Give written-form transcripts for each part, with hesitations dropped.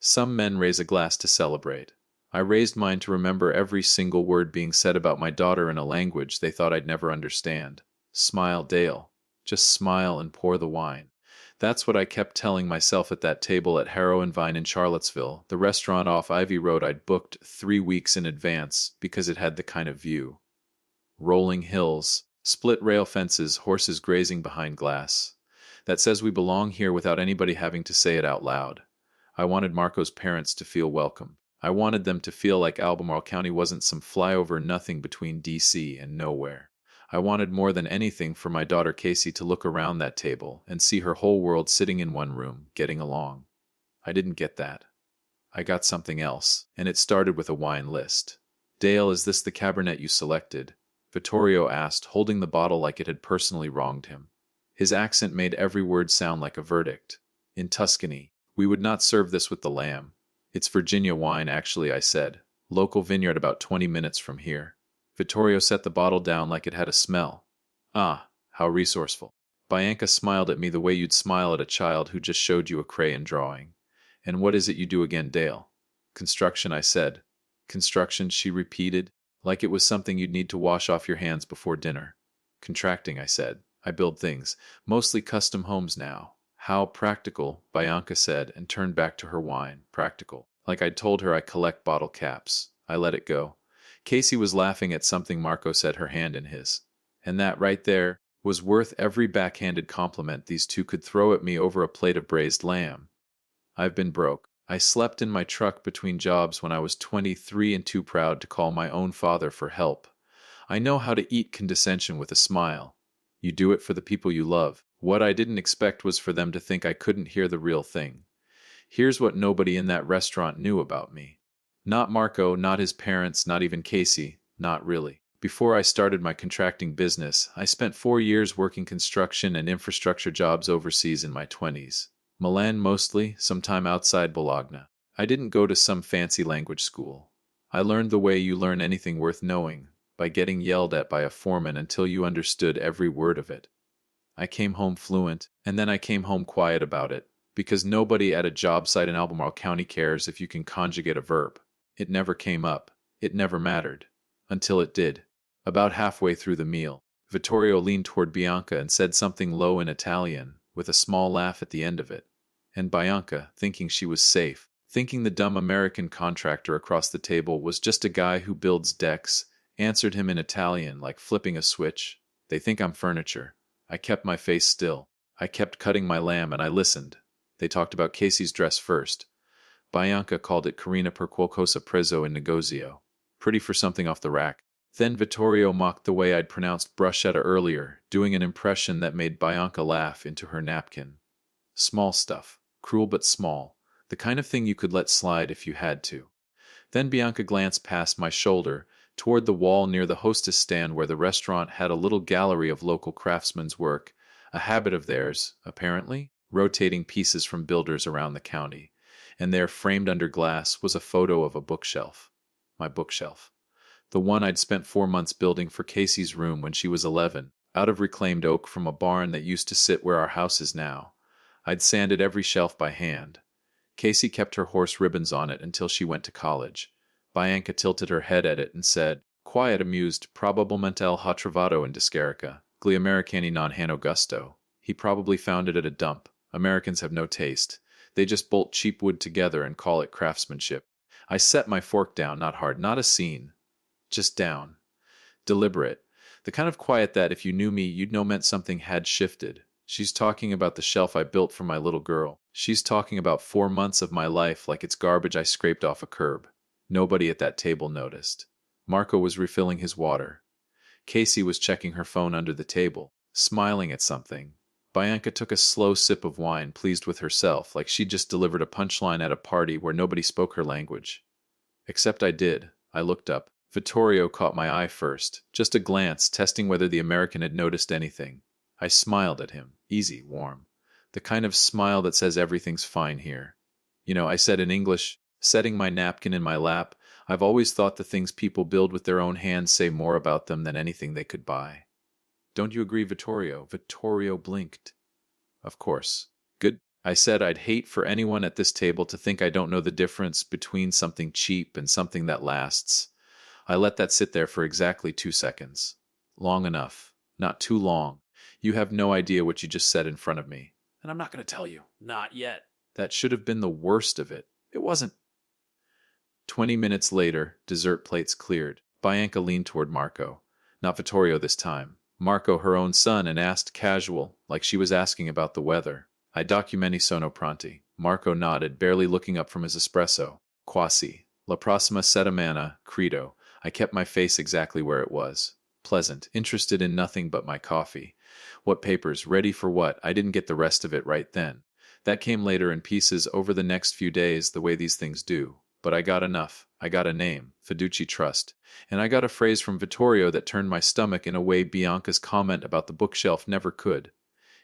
Some men raise a glass to celebrate. I raised mine to remember every single word being said about my daughter in a language they thought I'd never understand. Smile, Dale. Just smile and pour the wine. That's what I kept telling myself at that table at Harrow and Vine in Charlottesville, the restaurant off Ivy Road I'd booked 3 weeks in advance because it had the kind of view. Rolling hills, split rail fences, horses grazing behind glass. That says we belong here without anybody having to say it out loud. I wanted Marco's parents to feel welcome. I wanted them to feel like Albemarle County wasn't some flyover nothing between DC and nowhere. I wanted more than anything for my daughter Casey to look around that table and see her whole world sitting in one room, getting along. I didn't get that. I got something else, and it started with a wine list. Dale, is this the Cabernet you selected? Vittorio asked, holding the bottle like it had personally wronged him. His accent made every word sound like a verdict. In Tuscany, we would not serve this with the lamb. It's Virginia wine, actually, I said. Local vineyard about 20 minutes from here. Vittorio set the bottle down like it had a smell. Ah, how resourceful. Bianca smiled at me the way you'd smile at a child who just showed you a crayon drawing. And what is it you do again, Dale? Construction, I said. Construction, she repeated, like it was something you'd need to wash off your hands before dinner. Contracting, I said. I build things, mostly custom homes now. How practical, Bianca said, and turned back to her wine. Practical. Like I'd told her I collect bottle caps. I let it go. Casey was laughing at something Marco said, her hand in his. And that right there was worth every backhanded compliment these two could throw at me over a plate of braised lamb. I've been broke. I slept in my truck between jobs when I was 23 and too proud to call my own father for help. I know how to eat condescension with a smile. You do it for the people you love. What I didn't expect was for them to think I couldn't hear the real thing. Here's what nobody in that restaurant knew about me. Not Marco, not his parents, not even Casey, not really. Before I started my contracting business, I spent 4 years working construction and infrastructure jobs overseas in my 20s. Milan mostly, some time outside Bologna. I didn't go to some fancy language school. I learned the way you learn anything worth knowing, by getting yelled at by a foreman until you understood every word of it. I came home fluent, and then I came home quiet about it, because nobody at a job site in Albemarle County cares if you can conjugate a verb. It never came up. It never mattered. Until it did. About halfway through the meal, Vittorio leaned toward Bianca and said something low in Italian, with a small laugh at the end of it. And Bianca, thinking she was safe, thinking the dumb American contractor across the table was just a guy who builds decks, answered him in Italian like flipping a switch. They think I'm furniture. I kept my face still. I kept cutting my lamb and I listened. They talked about Casey's dress first. Bianca called it Carina per qualcosa preso in negozio. Pretty for something off the rack. Then Vittorio mocked the way I'd pronounced bruschetta earlier, doing an impression that made Bianca laugh into her napkin. Small stuff. Cruel but small. The kind of thing you could let slide if you had to. Then Bianca glanced past my shoulder, toward the wall near the hostess stand where the restaurant had a little gallery of local craftsmen's work, a habit of theirs, apparently, rotating pieces from builders around the county. And there, framed under glass, was a photo of a bookshelf. My bookshelf. The one I'd spent 4 months building for Casey's room when she was 11, out of reclaimed oak from a barn that used to sit where our house is now. I'd sanded every shelf by hand. Casey kept her horse ribbons on it until she went to college. Bianca tilted her head at it and said, quiet, amused, probabilmente el ha trovato in discarica, gli americani non hanno gusto. He probably found it at a dump. Americans have no taste. They just bolt cheap wood together and call it craftsmanship. I set my fork down, not hard, not a scene. Just down. Deliberate. The kind of quiet that, if you knew me, you'd know meant something had shifted. She's talking about the shelf I built for my little girl. She's talking about 4 months of my life like it's garbage I scraped off a curb. Nobody at that table noticed. Marco was refilling his water. Casey was checking her phone under the table, smiling at something. Bianca took a slow sip of wine, pleased with herself, like she'd just delivered a punchline at a party where nobody spoke her language. Except I did. I looked up. Vittorio caught my eye first, just a glance, testing whether the American had noticed anything. I smiled at him, easy, warm. The kind of smile that says everything's fine here. You know, I said in English, setting my napkin in my lap, I've always thought the things people build with their own hands say more about them than anything they could buy. Don't you agree, Vittorio? Vittorio blinked. Of course. Good. I said I'd hate for anyone at this table to think I don't know the difference between something cheap and something that lasts. I let that sit there for exactly 2 seconds. Long enough. Not too long. You have no idea what you just said in front of me. And I'm not going to tell you. Not yet. That should have been the worst of it. It wasn't. 20 minutes later, dessert plates cleared. Bianca leaned toward Marco. Not Vittorio this time. Marco, her own son, and asked casual, like she was asking about the weather. I documenti sono pronti. Marco nodded, barely looking up from his espresso. Quasi. La prossima settimana, credo. I kept my face exactly where it was. Pleasant, interested in nothing but my coffee. What papers, ready for what? I didn't get the rest of it right then. That came later in pieces over the next few days, the way these things do. But I got enough. I got a name, Fiduci Trust. And I got a phrase from Vittorio that turned my stomach in a way Bianca's comment about the bookshelf never could.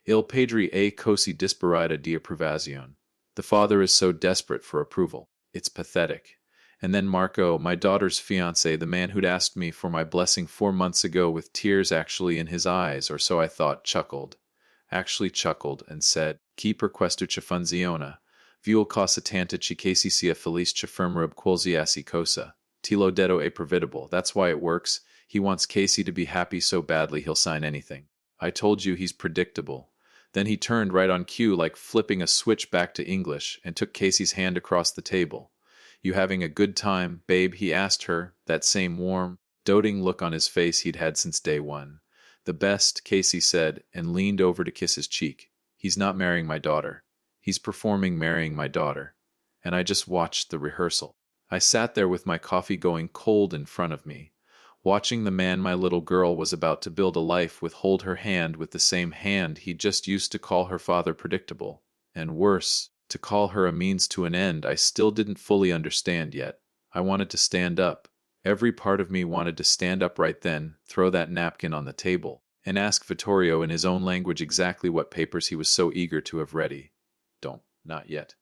Il padre è così disperato di approvazione. The father is so desperate for approval. It's pathetic. And then Marco, my daughter's fiancé, the man who'd asked me for my blessing 4 months ago with tears actually in his eyes, or so I thought, chuckled. Actually chuckled and said, Chi per questo ci funziona. Viol cosa tanta ci che si sia felice ci fermereb qualsiasi cosa. Tilo detto è prevedible. That's why it works. He wants Casey to be happy so badly he'll sign anything. I told you he's predictable. Then he turned right on cue like flipping a switch back to English and took Casey's hand across the table. You having a good time, babe? He asked her, that same warm, doting look on his face he'd had since day one. The best, Casey said, and leaned over to kiss his cheek. He's not marrying my daughter. He's performing marrying my daughter. And I just watched the rehearsal. I sat there with my coffee going cold in front of me, watching the man my little girl was about to build a life with hold her hand with the same hand he just used to call her father predictable. And worse, to call her a means to an end I still didn't fully understand yet. I wanted to stand up. Every part of me wanted to stand up right then, throw that napkin on the table, and ask Vittorio in his own language exactly what papers he was so eager to have ready. Don't. Not yet.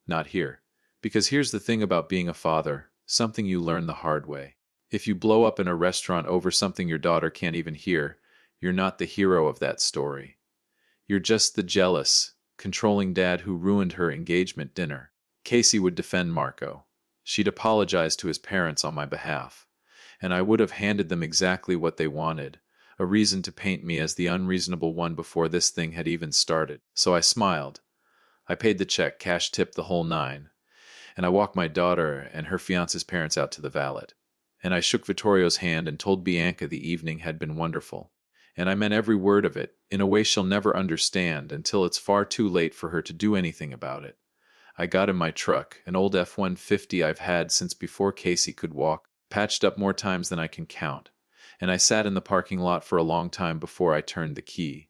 Not here. Because here's the thing about being a father, something you learn the hard way. If you blow up in a restaurant over something your daughter can't even hear, you're not the hero of that story. You're just the jealous, controlling dad who ruined her engagement dinner. Casey would defend Marco. She'd apologize to his parents on my behalf. And I would have handed them exactly what they wanted, a reason to paint me as the unreasonable one before this thing had even started. So I smiled. I paid the check, cash tipped the whole nine. And I walked my daughter and her fiance's parents out to the valet. And I shook Vittorio's hand and told Bianca the evening had been wonderful. And I meant every word of it, in a way she'll never understand until it's far too late for her to do anything about it. I got in my truck, an old F-150 I've had since before Casey could walk, patched up more times than I can count, and I sat in the parking lot for a long time before I turned the key.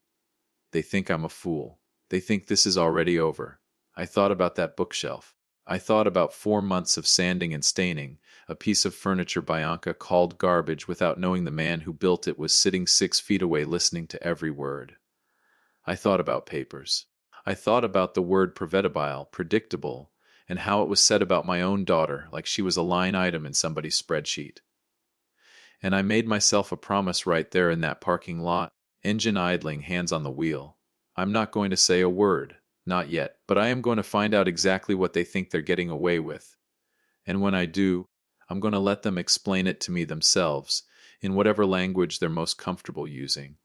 They think I'm a fool. They think this is already over. I thought about that bookshelf. I thought about 4 months of sanding and staining, a piece of furniture Bianca called garbage without knowing the man who built it was sitting 6 feet away listening to every word. I thought about papers. I thought about the word prevedible, predictable, and how it was said about my own daughter like she was a line item in somebody's spreadsheet. And I made myself a promise right there in that parking lot, engine idling, hands on the wheel. I'm not going to say a word. Not yet, but I am going to find out exactly what they think they're getting away with. And when I do, I'm going to let them explain it to me themselves, in whatever language they're most comfortable using.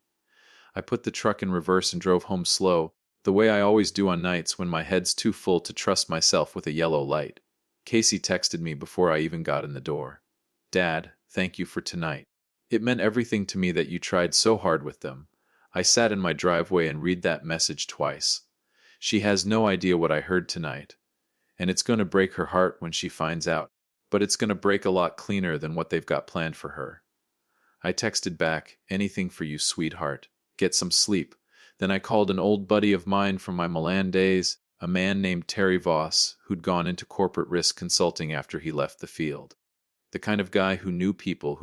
I put the truck in reverse and drove home slow, the way I always do on nights when my head's too full to trust myself with a yellow light. Casey texted me before I even got in the door. Dad, thank you for tonight. It meant everything to me that you tried so hard with them. I sat in my driveway and read that message twice. She has no idea what I heard tonight. And it's going to break her heart when she finds out. But it's going to break a lot cleaner than what they've got planned for her. I texted back, anything for you, sweetheart. Get some sleep. Then I called an old buddy of mine from my Milan days, a man named Terry Voss, who'd gone into corporate risk consulting after he left the field. The kind of guy who knew people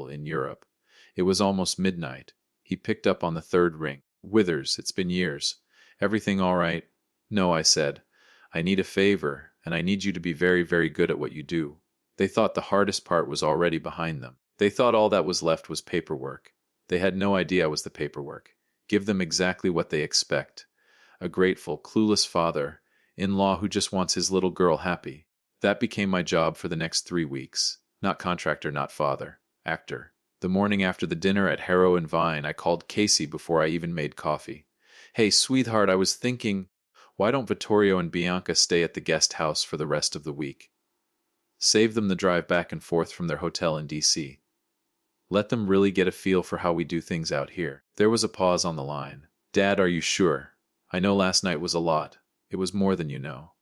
in Europe. It was almost midnight. He picked up on the third ring. Withers, it's been years. Everything all right? No, I said. I need a favor, and I need you to be very, very good at what you do. They thought the hardest part was already behind them. They thought all that was left was paperwork. They had no idea I was the paperwork. Give them exactly what they expect. a grateful, clueless father-in-law who just wants his little girl happy. That became my job for the next 3 weeks. Not contractor, not father. Actor. The morning after the dinner at Harrow and Vine, I called Casey before I even made coffee. Hey, sweetheart, I was thinking, why don't Vittorio and Bianca stay at the guest house for the rest of the week? Save them the drive back and forth from their hotel in D.C. Let them really get a feel for how we do things out here. There was a pause on the line. Dad, are you sure? I know last night was a lot. It was more than you know.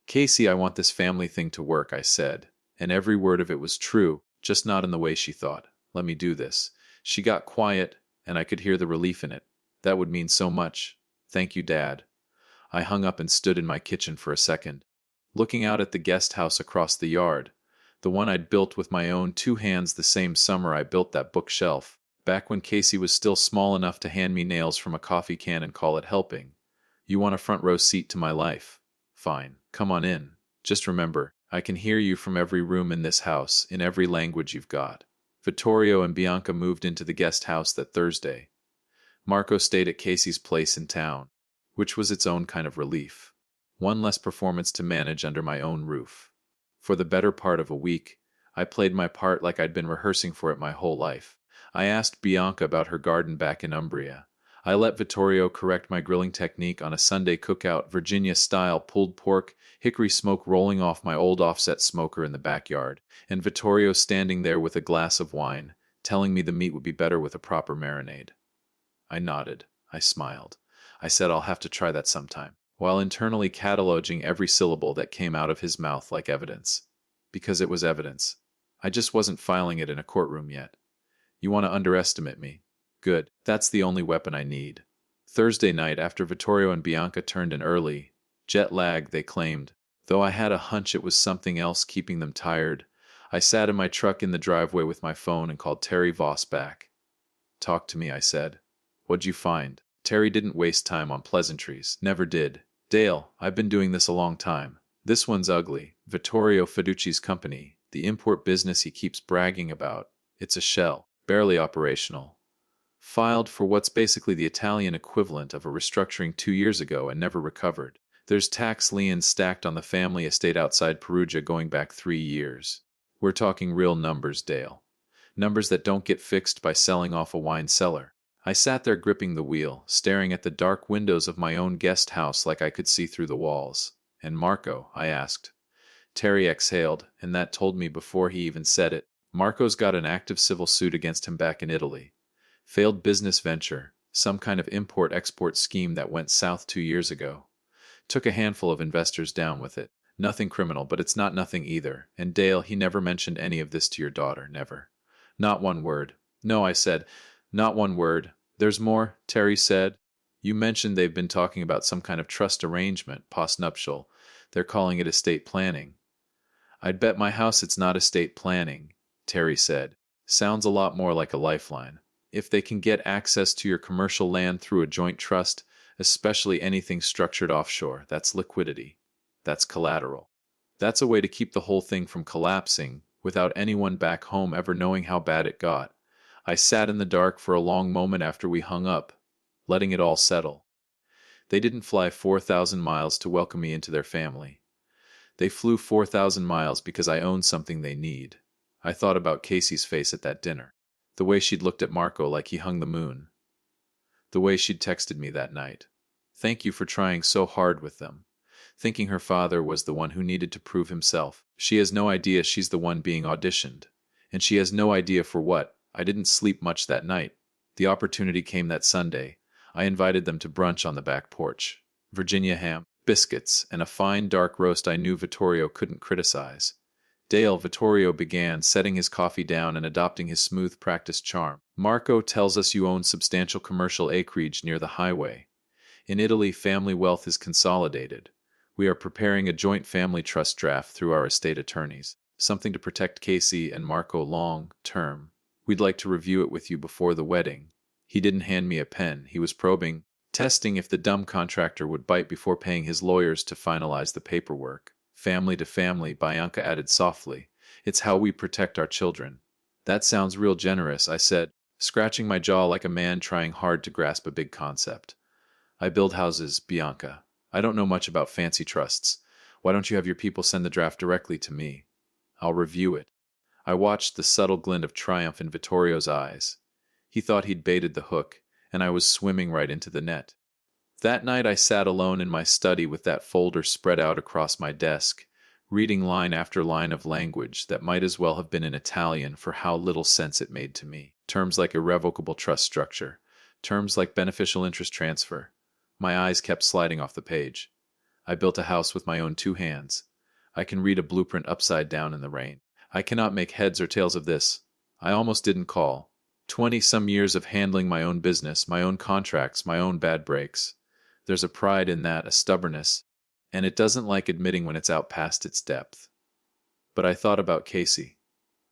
Casey, I want this family thing to work, I said. And every word of it was true, just not in the way she thought. Let me do this. She got quiet, and I could hear the relief in it. That would mean so much. Thank you, Dad. I hung up and stood in my kitchen for a second, looking out at the guest house across the yard, the one I'd built with my own 2 hands the same summer I built that bookshelf, back when Casey was still small enough to hand me nails from a coffee can and call it helping. You want a front row seat to my life? Fine, come on in. Just remember, I can hear you from every room in this house, in every language you've got. Vittorio and Bianca moved into the guest house that Thursday. Marco stayed at Casey's place in town, which was its own kind of relief. One less performance to manage under my own roof. For the better part of a week, I played my part like I'd been rehearsing for it my whole life. I asked Bianca about her garden back in Umbria. I let Vittorio correct my grilling technique on a Sunday cookout, Virginia-style pulled pork, hickory smoke rolling off my old offset smoker in the backyard, and Vittorio standing there with a glass of wine, telling me the meat would be better with a proper marinade. I nodded. I smiled. I said I'll have to try that sometime, while internally cataloging every syllable that came out of his mouth like evidence. Because it was evidence. I just wasn't filing it in a courtroom yet. You want to underestimate me? Good. That's the only weapon I need. Thursday night, after Vittorio and Bianca turned in early, jet lag, they claimed, though I had a hunch it was something else keeping them tired, I sat in my truck in the driveway with my phone and called Terry Voss back. Talk to me, I said. What'd you find? Terry didn't waste time on pleasantries. Never did. Dale, I've been doing this a long time. This one's ugly. Vittorio Fiduci's company, the import business he keeps bragging about. It's a shell. Barely operational. Filed for what's basically the Italian equivalent of a restructuring 2 years ago and never recovered. There's tax liens stacked on the family estate outside Perugia going back 3 years. We're talking real numbers, Dale. Numbers that don't get fixed by selling off a wine cellar. I sat there gripping the wheel, staring at the dark windows of my own guest house like I could see through the walls. And Marco, I asked. Terry exhaled, and that told me before he even said it. Marco's got an active civil suit against him back in Italy. Failed business venture, some kind of import-export scheme that went south 2 years ago. Took a handful of investors down with it. Nothing criminal, but it's not nothing either. And Dale, he never mentioned any of this to your daughter, never. Not one word. No, I said, not one word. There's more, Terry said. You mentioned they've been talking about some kind of trust arrangement, postnuptial. They're calling it estate planning. I'd bet my house it's not estate planning, Terry said. Sounds a lot more like a lifeline. If they can get access to your commercial land through a joint trust, especially anything structured offshore, that's liquidity. That's collateral. That's a way to keep the whole thing from collapsing without anyone back home ever knowing how bad it got. I sat in the dark for a long moment after we hung up, letting it all settle. They didn't fly 4,000 miles to welcome me into their family. They flew 4,000 miles because I own something they need. I thought about Casey's face at that dinner. The way she'd looked at Marco like he hung the moon. The way she'd texted me that night. Thank you for trying so hard with them. Thinking her father was the one who needed to prove himself. She has no idea she's the one being auditioned. And she has no idea for what. I didn't sleep much that night. The opportunity came that Sunday. I invited them to brunch on the back porch. Virginia ham, biscuits, and a fine dark roast I knew Vittorio couldn't criticize. Dale, Vittorio began, setting his coffee down and adopting his smooth, practiced charm. Marco tells us you own substantial commercial acreage near the highway. In Italy, family wealth is consolidated. We are preparing a joint family trust draft through our estate attorneys, something to protect Casey and Marco long term. We'd like to review it with you before the wedding. He didn't hand me a pen. He was probing, testing if the dumb contractor would bite before paying his lawyers to finalize the paperwork. Family to family, Bianca added softly. It's how we protect our children. That sounds real generous, I said, scratching my jaw like a man trying hard to grasp a big concept. I build houses, Bianca. I don't know much about fancy trusts. Why don't you have your people send the draft directly to me? I'll review it. I watched the subtle glint of triumph in Vittorio's eyes. He thought he'd baited the hook, and I was swimming right into the net. That night I sat alone in my study with that folder spread out across my desk, reading line after line of language that might as well have been in Italian for how little sense it made to me. Terms like irrevocable trust structure, terms like beneficial interest transfer. My eyes kept sliding off the page. I built a house with my own two hands. I can read a blueprint upside down in the rain. I cannot make heads or tails of this. I almost didn't call. 20-some years of handling my own business, my own contracts, my own bad breaks. There's a pride in that, a stubbornness, and it doesn't like admitting when it's out past its depth. But I thought about Casey.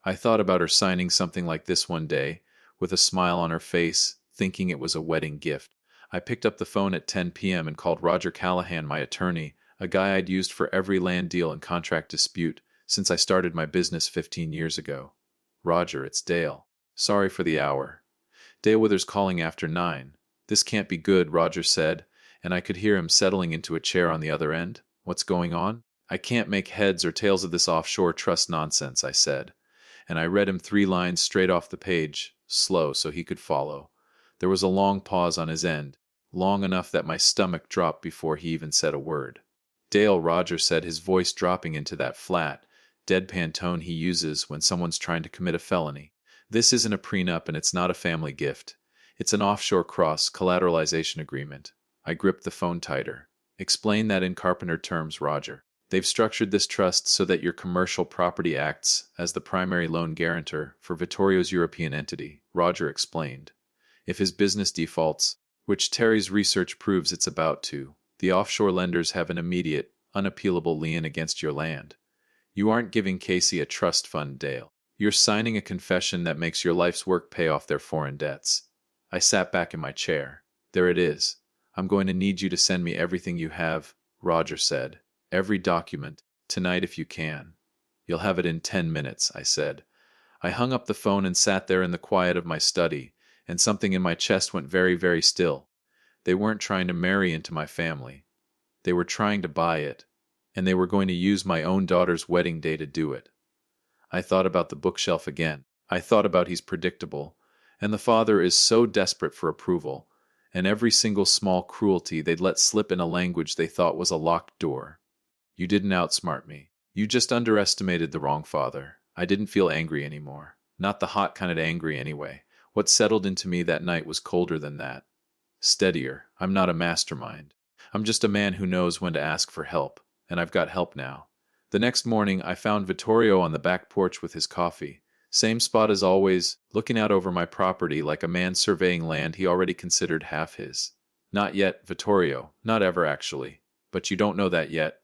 I thought about her signing something like this one day, with a smile on her face, thinking it was a wedding gift. I picked up the phone at 10 p.m. and called Roger Callahan, my attorney, a guy I'd used for every land deal and contract dispute since I started my business 15 years ago. Roger, it's Dale. Sorry for the hour. Dale Withers calling after 9. This can't be good, Roger said, and I could hear him settling into a chair on the other end. What's going on? I can't make heads or tails of this offshore trust nonsense, I said, and I read him 3 lines straight off the page, slow so he could follow. There was a long pause on his end, long enough that my stomach dropped before he even said a word. Dale, Roger said, his voice dropping into that flat, deadpan tone he uses when someone's trying to commit a felony. This isn't a prenup and it's not a family gift. It's an offshore cross-collateralization agreement. I gripped the phone tighter. Explain that in carpenter terms, Roger. They've structured this trust so that your commercial property acts as the primary loan guarantor for Vittorio's European entity, Roger explained. If his business defaults, which Terry's research proves it's about to, the offshore lenders have an immediate, unappealable lien against your land. You aren't giving Casey a trust fund, Dale. You're signing a confession that makes your life's work pay off their foreign debts. I sat back in my chair. There it is. I'm going to need you to send me everything you have, Roger said. Every document, tonight if you can. You'll have it in 10 minutes, I said. I hung up the phone and sat there in the quiet of my study, and something in my chest went very, very still. They weren't trying to marry into my family. They were trying to buy it, and they were going to use my own daughter's wedding day to do it. I thought about the bookshelf again. I thought about he's predictable, and the father is so desperate for approval, and every single small cruelty they'd let slip in a language they thought was a locked door. You didn't outsmart me. You just underestimated the wrong father. I didn't feel angry anymore. Not the hot kind of angry anyway. What settled into me that night was colder than that. Steadier. I'm not a mastermind. I'm just a man who knows when to ask for help, and I've got help now. The next morning, I found Vittorio on the back porch with his coffee. Same spot as always, looking out over my property like a man surveying land he already considered half his. Not yet, Vittorio. Not ever, actually. But you don't know that yet.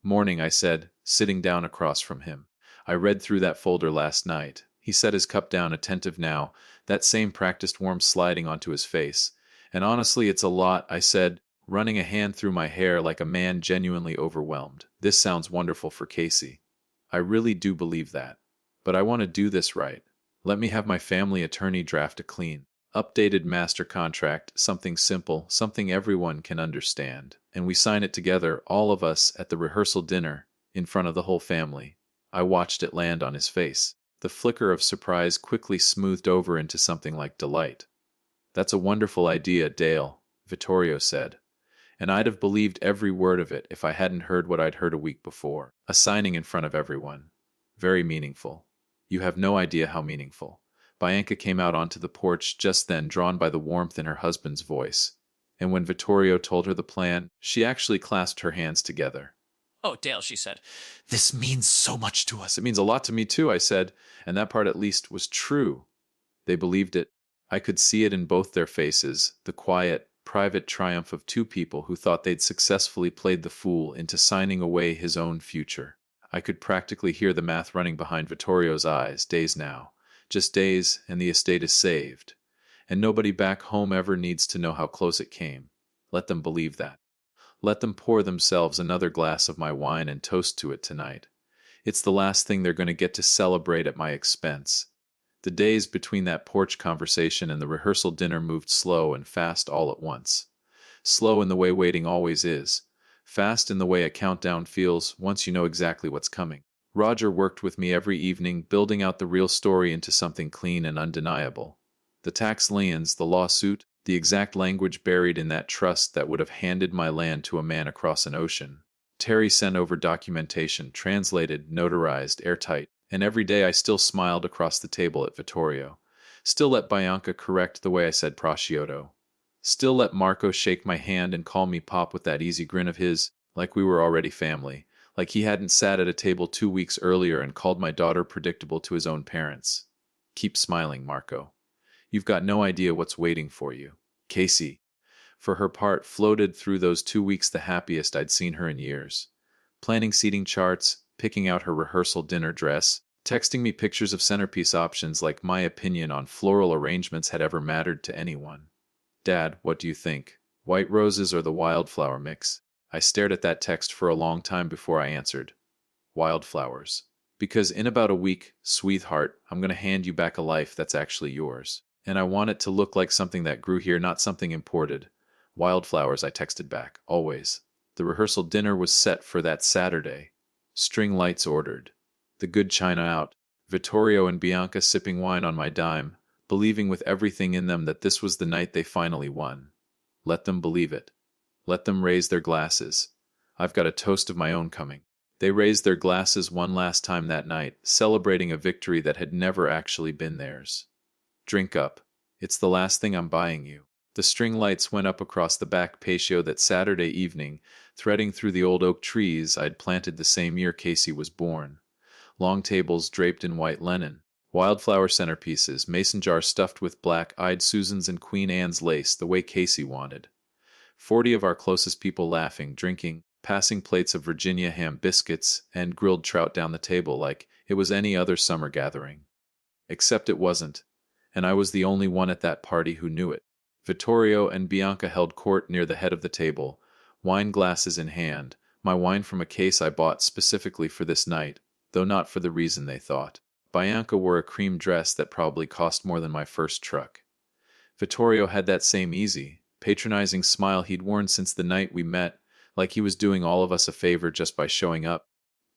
Morning, I said, sitting down across from him. I read through that folder last night. He set his cup down, attentive now, that same practiced warmth sliding onto his face. And honestly, it's a lot, I said, running a hand through my hair like a man genuinely overwhelmed. This sounds wonderful for Casey. I really do believe that. But I want to do this right. Let me have my family attorney draft a clean, updated master contract, something simple, something everyone can understand. And we sign it together, all of us, at the rehearsal dinner, in front of the whole family. I watched it land on his face. The flicker of surprise quickly smoothed over into something like delight. That's a wonderful idea, Dale, Vittorio said. And I'd have believed every word of it if I hadn't heard what I'd heard a week before. A signing in front of everyone. Very meaningful. You have no idea how meaningful. Bianca came out onto the porch just then, drawn by the warmth in her husband's voice. And when Vittorio told her the plan, she actually clasped her hands together. "Oh, Dale," she said, "This means so much to us." "It means a lot to me too," I said, and that part at least was true. They believed it. I could see it in both their faces, the quiet, private triumph of two people who thought they'd successfully played the fool into signing away his own future. I could practically hear the math running behind Vittorio's eyes. Days now. Just days, and the estate is saved. And nobody back home ever needs to know how close it came. Let them believe that. Let them pour themselves another glass of my wine and toast to it tonight. It's the last thing they're going to get to celebrate at my expense. The days between that porch conversation and the rehearsal dinner moved slow and fast all at once. slow in the way waiting always is, fast in the way a countdown feels once you know exactly what's coming. Roger worked with me every evening, building out the real story into something clean and undeniable. The tax liens, the lawsuit, the exact language buried in that trust that would have handed my land to a man across an ocean. Terry sent over documentation, translated, notarized, airtight, and every day I still smiled across the table at Vittorio. Still let Bianca correct the way I said prosciutto. Still let Marco shake my hand and call me Pop with that easy grin of his, like we were already family, like he hadn't sat at a table 2 weeks earlier and called my daughter predictable to his own parents. Keep smiling, Marco. You've got no idea what's waiting for you. Casey, for her part, floated through those 2 weeks the happiest I'd seen her in years. Planning seating charts, picking out her rehearsal dinner dress, texting me pictures of centerpiece options like my opinion on floral arrangements had ever mattered to anyone. Dad, what do you think? White roses or the wildflower mix? I stared at that text for a long time before I answered. Wildflowers. Because in about a week, sweetheart, I'm going to hand you back a life that's actually yours. And I want it to look like something that grew here, not something imported. Wildflowers, I texted back, always. The rehearsal dinner was set for that Saturday. String lights ordered. The good china out. Vittorio and Bianca sipping wine on my dime, believing with everything in them that this was the night they finally won. Let them believe it. Let them raise their glasses. I've got a toast of my own coming. They raised their glasses one last time that night, celebrating a victory that had never actually been theirs. Drink up. It's the last thing I'm buying you. The string lights went up across the back patio that Saturday evening, threading through the old oak trees I'd planted the same year Casey was born. Long tables draped in white linen, wildflower centerpieces, mason jars stuffed with black-eyed Susans and Queen Anne's lace the way Casey wanted. 40 of our closest people laughing, drinking, passing plates of Virginia ham biscuits and grilled trout down the table like it was any other summer gathering. Except it wasn't, and I was the only one at that party who knew it. Vittorio and Bianca held court near the head of the table, wine glasses in hand, my wine from a case I bought specifically for this night, though not for the reason they thought. Bianca wore a cream dress that probably cost more than my first truck. Vittorio had that same easy, patronizing smile he'd worn since the night we met, like he was doing all of us a favor just by showing up.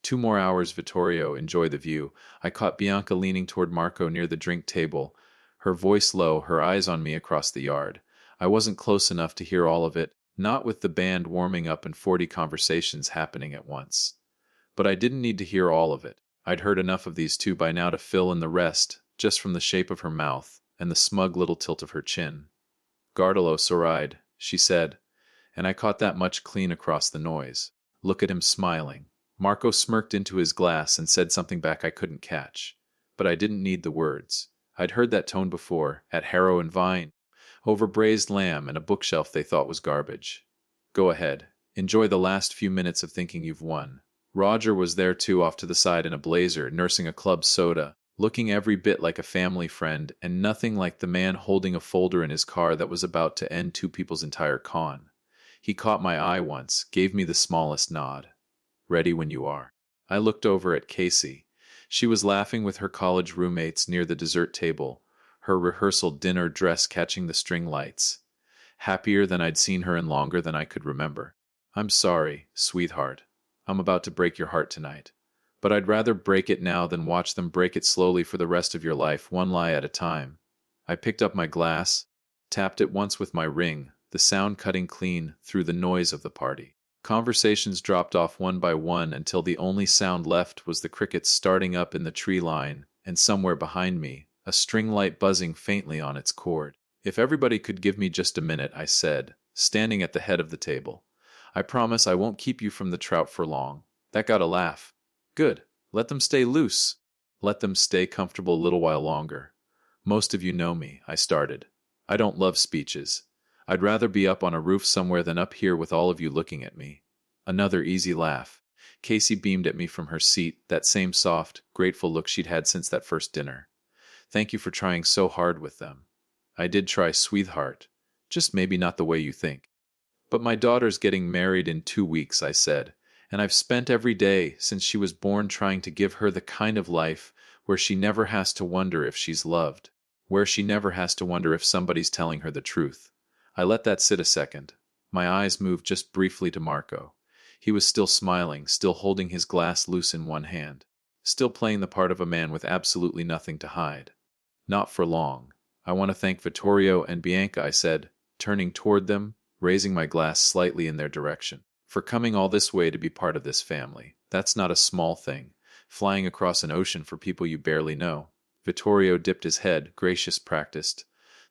2 more hours, Vittorio, enjoy the view. I caught Bianca leaning toward Marco near the drink table, her voice low, her eyes on me across the yard. I wasn't close enough to hear all of it, not with the band warming up and 40 conversations happening at once. But I didn't need to hear all of it. I'd heard enough of these two by now to fill in the rest, just from the shape of her mouth and the smug little tilt of her chin. Gardolo Soride, she said, and I caught that much clean across the noise. Look at him smiling. Marco smirked into his glass and said something back I couldn't catch. But I didn't need the words. I'd heard that tone before, at Harrow and Vine, over braised lamb and a bookshelf they thought was garbage. Go ahead. Enjoy the last few minutes of thinking you've won. Roger was there too, off to the side in a blazer, nursing a club soda, looking every bit like a family friend, and nothing like the man holding a folder in his car that was about to end two people's entire con. He caught my eye once, gave me the smallest nod. Ready when you are. I looked over at Casey. She was laughing with her college roommates near the dessert table, her rehearsal dinner dress catching the string lights. Happier than I'd seen her in longer than I could remember. I'm sorry, sweetheart. I'm about to break your heart tonight. But I'd rather break it now than watch them break it slowly for the rest of your life, one lie at a time. I picked up my glass, tapped it once with my ring, the sound cutting clean through the noise of the party. Conversations dropped off one by one until the only sound left was the crickets starting up in the tree line, and somewhere behind me, a string light buzzing faintly on its cord. If everybody could give me just a minute, I said, standing at the head of the table. I promise I won't keep you from the trout for long. That got a laugh. Good. Let them stay loose. Let them stay comfortable a little while longer. Most of you know me, I started. I don't love speeches. I'd rather be up on a roof somewhere than up here with all of you looking at me. Another easy laugh. Casey beamed at me from her seat, that same soft, grateful look she'd had since that first dinner. Thank you for trying so hard with them. I did try, sweetheart. Just maybe not the way you think. But my daughter's getting married in 2 weeks, I said, and I've spent every day since she was born trying to give her the kind of life where she never has to wonder if she's loved, where she never has to wonder if somebody's telling her the truth. I let that sit a second. My eyes moved just briefly to Marco. He was still smiling, still holding his glass loose in one hand, still playing the part of a man with absolutely nothing to hide. Not for long. I want to thank Vittorio and Bianca, I said, turning toward them, raising my glass slightly in their direction, for coming all this way to be part of this family. That's not a small thing. Flying across an ocean for people you barely know. Vittorio dipped his head, gracious practiced.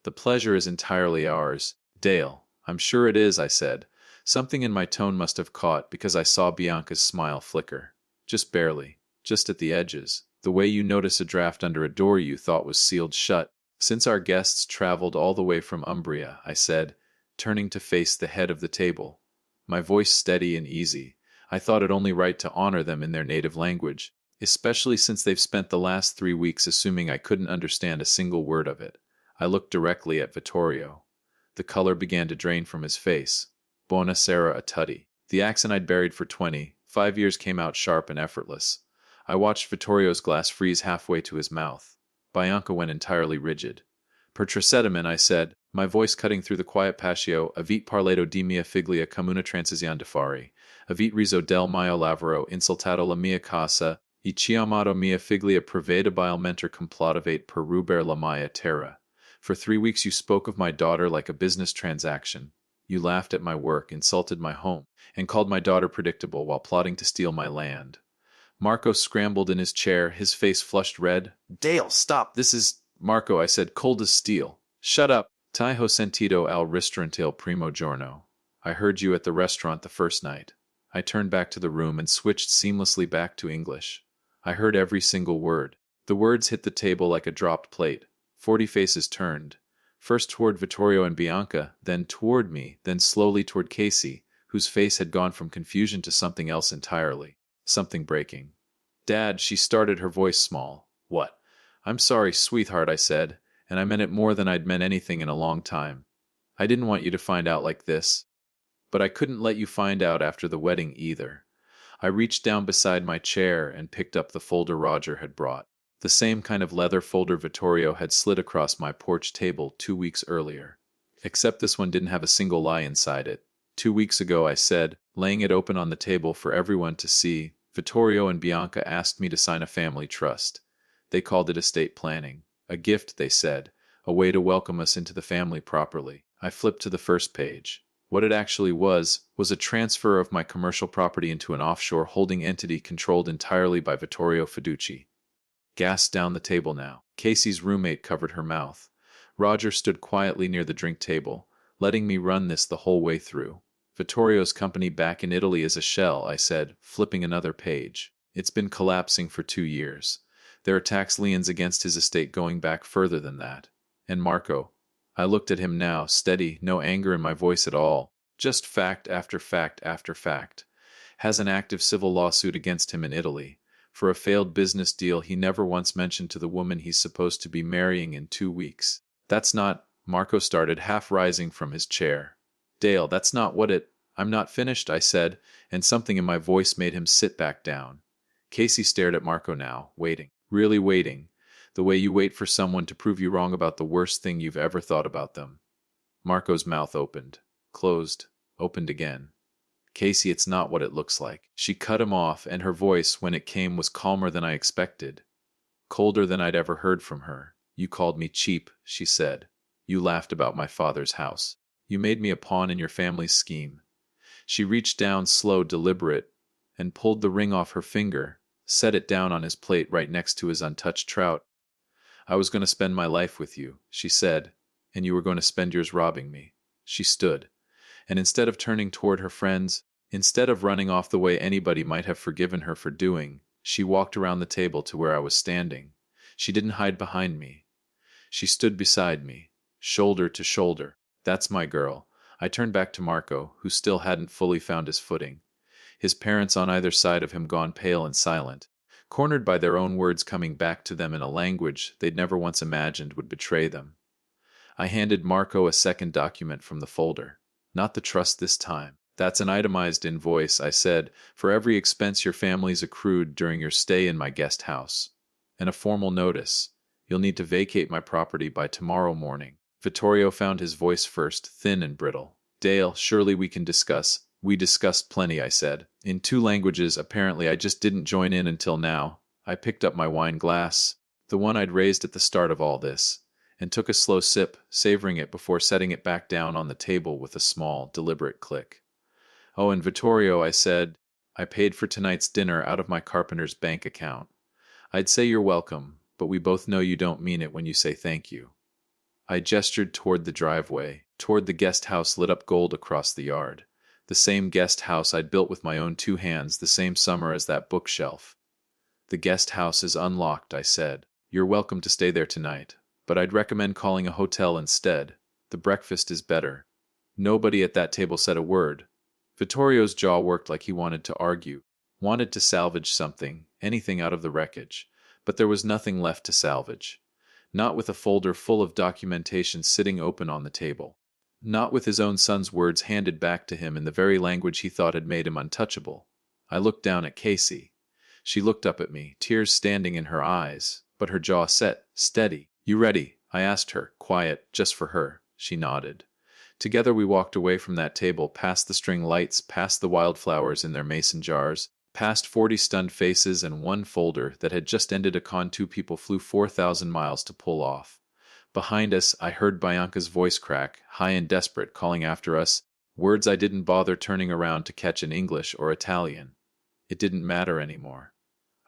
The pleasure is entirely ours. Dale. I'm sure it is, I said. Something in my tone must have caught because I saw Bianca's smile flicker. Just barely. Just at the edges. The way you notice a draft under a door you thought was sealed shut. Since our guests traveled all the way from Umbria, I said, turning to face the head of the table, my voice steady and easy. I thought it only right to honor them in their native language, especially since they've spent the last 3 weeks assuming I couldn't understand a single word of it. I looked directly at Vittorio. The color began to drain from his face. Buona sera a tutti. The accent I'd buried for 25 years came out sharp and effortless. I watched Vittorio's glass freeze halfway to his mouth. Bianca went entirely rigid. Per tresedamen, I said, my voice cutting through the quiet patio, avit parleto di mia figlia come una transizione d'affari, avit riso del mio lavoro insultato la mia casa, e chiamato mia figlia prevedibilmente completamente per ruber la mia terra. For 3 weeks you spoke of my daughter like a business transaction. You laughed at my work, insulted my home, and called my daughter predictable while plotting to steal my land. Marco scrambled in his chair, his face flushed red. Dale, stop! This is... Marco, I said, cold as steel. Shut up! Ti ho sentito al ristorante il primo giorno. I heard you at the restaurant the first night. I turned back to the room and switched seamlessly back to English. I heard every single word. The words hit the table like a dropped plate. 40 faces turned. First toward Vittorio and Bianca, then toward me, then slowly toward Casey, whose face had gone from confusion to something else entirely. Something breaking. Dad, she started, her voice small. What? I'm sorry, sweetheart, I said, and I meant it more than I'd meant anything in a long time. I didn't want you to find out like this. But I couldn't let you find out after the wedding either. I reached down beside my chair and picked up the folder Roger had brought. The same kind of leather folder Vittorio had slid across my porch table 2 weeks earlier. Except this one didn't have a single lie inside it. 2 weeks ago, I said, laying it open on the table for everyone to see, Vittorio and Bianca asked me to sign a family trust. They called it estate planning. A gift, they said, a way to welcome us into the family properly. I flipped to the first page. What it actually was a transfer of my commercial property into an offshore holding entity controlled entirely by Vittorio Fiduci. Gas down the table now. Casey's roommate covered her mouth. Roger stood quietly near the drink table, letting me run this the whole way through. Vittorio's company back in Italy is a shell, I said, flipping another page. It's been collapsing for 2 years. There are tax liens against his estate going back further than that. And Marco. I looked at him now, steady, no anger in my voice at all, just fact after fact after fact. Has an active civil lawsuit against him in Italy. For a failed business deal he never once mentioned to the woman he's supposed to be marrying in 2 weeks. That's not... Marco started, half rising from his chair. Dale, that's not what it... I'm not finished, I said, and something in my voice made him sit back down. Casey stared at Marco now, waiting. Really waiting. The way you wait for someone to prove you wrong about the worst thing you've ever thought about them. Marco's mouth opened. Closed. Opened again. Casey, it's not what it looks like. She cut him off, and her voice, when it came, was calmer than I expected. Colder than I'd ever heard from her. You called me cheap, she said. You laughed about my father's house. You made me a pawn in your family's scheme. She reached down, slow, deliberate, and pulled the ring off her finger, set it down on his plate right next to his untouched trout. I was going to spend my life with you, she said, and you were going to spend yours robbing me. She stood. And instead of turning toward her friends, instead of running off the way anybody might have forgiven her for doing, she walked around the table to where I was standing. She didn't hide behind me. She stood beside me, shoulder to shoulder. That's my girl. I turned back to Marco, who still hadn't fully found his footing. His parents on either side of him gone pale and silent, cornered by their own words coming back to them in a language they'd never once imagined would betray them. I handed Marco a second document from the folder. Not the trust this time. That's an itemized invoice, I said, for every expense your family's accrued during your stay in my guest house. And a formal notice. You'll need to vacate my property by tomorrow morning. Vittorio found his voice first, thin and brittle. Dale, surely we can discuss. We discussed plenty, I said. In 2 languages, apparently I just didn't join in until now. I picked up my wine glass, the one I'd raised at the start of all this, and took a slow sip, savoring it before setting it back down on the table with a small, deliberate click. Oh, and Vittorio, I said, I paid for tonight's dinner out of my carpenter's bank account. I'd say you're welcome, but we both know you don't mean it when you say thank you. I gestured toward the driveway, toward the guest house lit up gold across the yard. The same guest house I'd built with my own 2 hands the same summer as that bookshelf. The guest house is unlocked, I said. You're welcome to stay there tonight, but I'd recommend calling a hotel instead. The breakfast is better. Nobody at that table said a word. Vittorio's jaw worked like he wanted to argue, wanted to salvage something, anything out of the wreckage, but there was nothing left to salvage. Not with a folder full of documentation sitting open on the table. Not with his own son's words handed back to him in the very language he thought had made him untouchable. I looked down at Casey. She looked up at me, tears standing in her eyes, but her jaw set, steady. You ready? I asked her, quiet, just for her. She nodded. Together we walked away from that table, past the string lights, past the wildflowers in their mason jars, past 40 stunned faces and one folder that had just ended a con 2 people flew 4,000 miles to pull off. Behind us, I heard Bianca's voice crack, high and desperate, calling after us, words I didn't bother turning around to catch in English or Italian. It didn't matter anymore.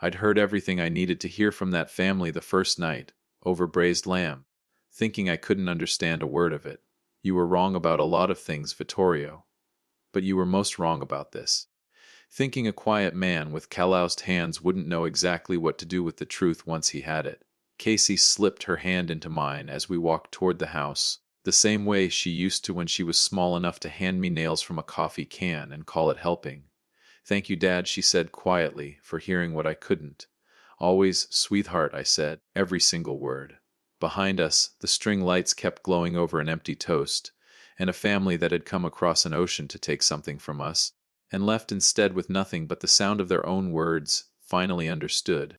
I'd heard everything I needed to hear from that family the first night, over braised lamb, thinking I couldn't understand a word of it. You were wrong about a lot of things, Vittorio. But you were most wrong about this. Thinking a quiet man with calloused hands wouldn't know exactly what to do with the truth once he had it. Casey slipped her hand into mine as we walked toward the house, the same way she used to when she was small enough to hand me nails from a coffee can and call it helping. Thank you, Dad, she said quietly, for hearing what I couldn't. Always, sweetheart, I said, every single word. Behind us, the string lights kept glowing over an empty toast, and a family that had come across an ocean to take something from us, and left instead with nothing but the sound of their own words, finally understood.